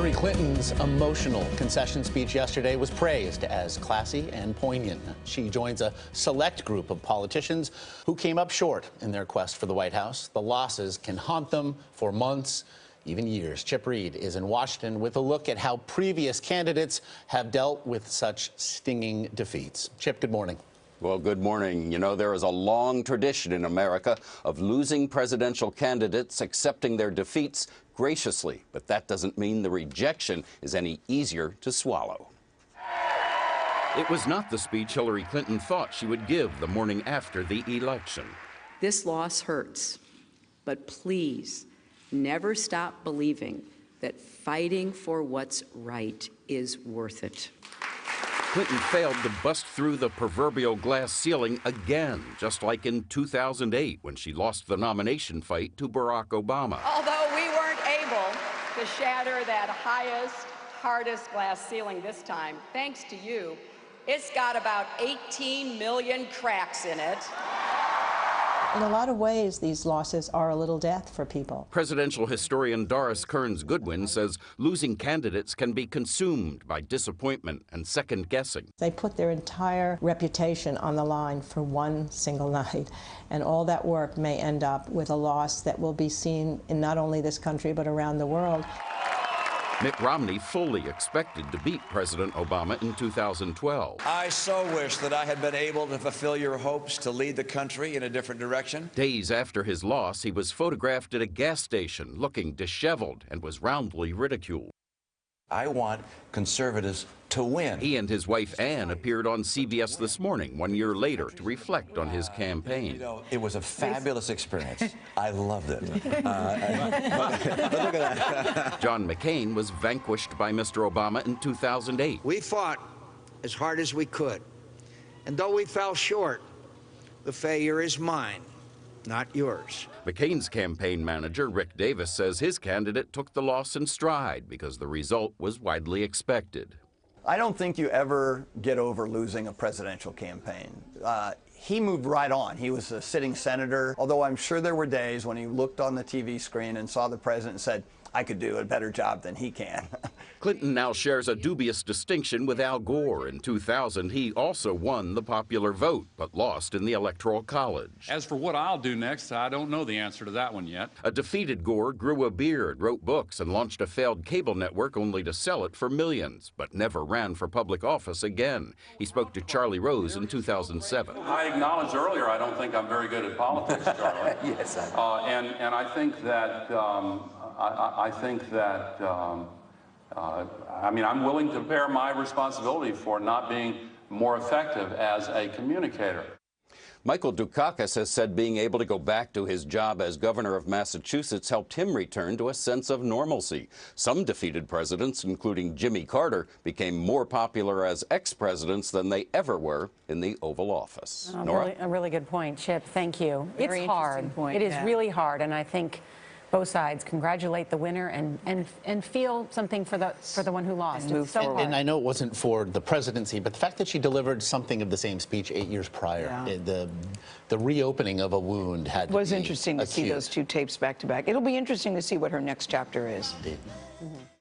Hillary Clinton's emotional concession speech yesterday was praised as classy and poignant. She joins a select group of politicians who came up short in their quest for the White House. The losses can haunt them for months, even years. Chip Reid is in Washington with a look at how previous candidates have dealt with such stinging defeats. Chip, good morning. Well, good morning. You know, there is a long tradition in America of losing presidential candidates accepting their defeats graciously, but that doesn't mean the rejection is any easier to swallow. It was not the speech Hillary Clinton thought she would give the morning after the election. This loss hurts, but please never stop believing that fighting for what's right is worth it. Clinton failed to bust through the proverbial glass ceiling again, just like in 2008 when she lost the nomination fight to Barack Obama. Although we weren't able to shatter that highest, hardest glass ceiling this time, thanks to you, it's got about 18 million cracks in it. In a lot of ways, these losses are a little death for people. Presidential historian Doris Kearns-Goodwin says losing candidates can be consumed by disappointment and second-guessing. They put their entire reputation on the line for one single night, and all that work may end up with a loss that will be seen in not only this country but around the world. Mitt Romney fully expected to beat President Obama in 2012. I so wish that I had been able to fulfill your hopes to lead the country in a different direction. Days after his loss, he was photographed at a gas station looking disheveled and was roundly ridiculed. I want conservatives to win. He and his wife Ann appeared on CBS This Morning 1 year later to reflect on his campaign. You know, it was a fabulous experience. I loved it. But look at that. John McCain was vanquished by Mr. Obama in 2008. We fought as hard as we could. And though we fell short, the failure is mine, not yours. McCain's campaign manager, Rick Davis, says his candidate took the loss in stride because the result was widely expected. I don't think you ever get over losing a presidential campaign. He moved right on. He was a sitting senator, although I'm sure there were days when he looked on the TV screen and saw the president and said, I could do a better job than he can. Clinton now shares a dubious distinction with Al Gore. In 2000, he also won the popular vote, but lost in the Electoral College. As for what I'll do next, I don't know the answer to that one yet. A defeated Gore grew a beard, wrote books, and launched a failed cable network only to sell it for millions, but never ran for public office again. He spoke to Charlie Rose in 2007. I acknowledged earlier I don't think I'm very good at politics, Charlie. Yes, I know. And I think that I mean, I'm willing to bear my responsibility for not being more effective as a communicator. Michael Dukakis has said being able to go back to his job as governor of Massachusetts helped him return to a sense of normalcy. Some defeated presidents, including Jimmy Carter, became more popular as ex-presidents than they ever were in the Oval Office. Nora? A really good point, Chip. Thank you. It's hard. Point, it is really hard, and I think both sides congratulate the winner and feel something for the one who lost. It's so hard. And I know it wasn't for the presidency, but the fact that she delivered something of the same speech 8 years prior, the reopening of a wound had to be It was interesting to see those two tapes back to back. It'll be interesting to see what her next chapter is. Indeed.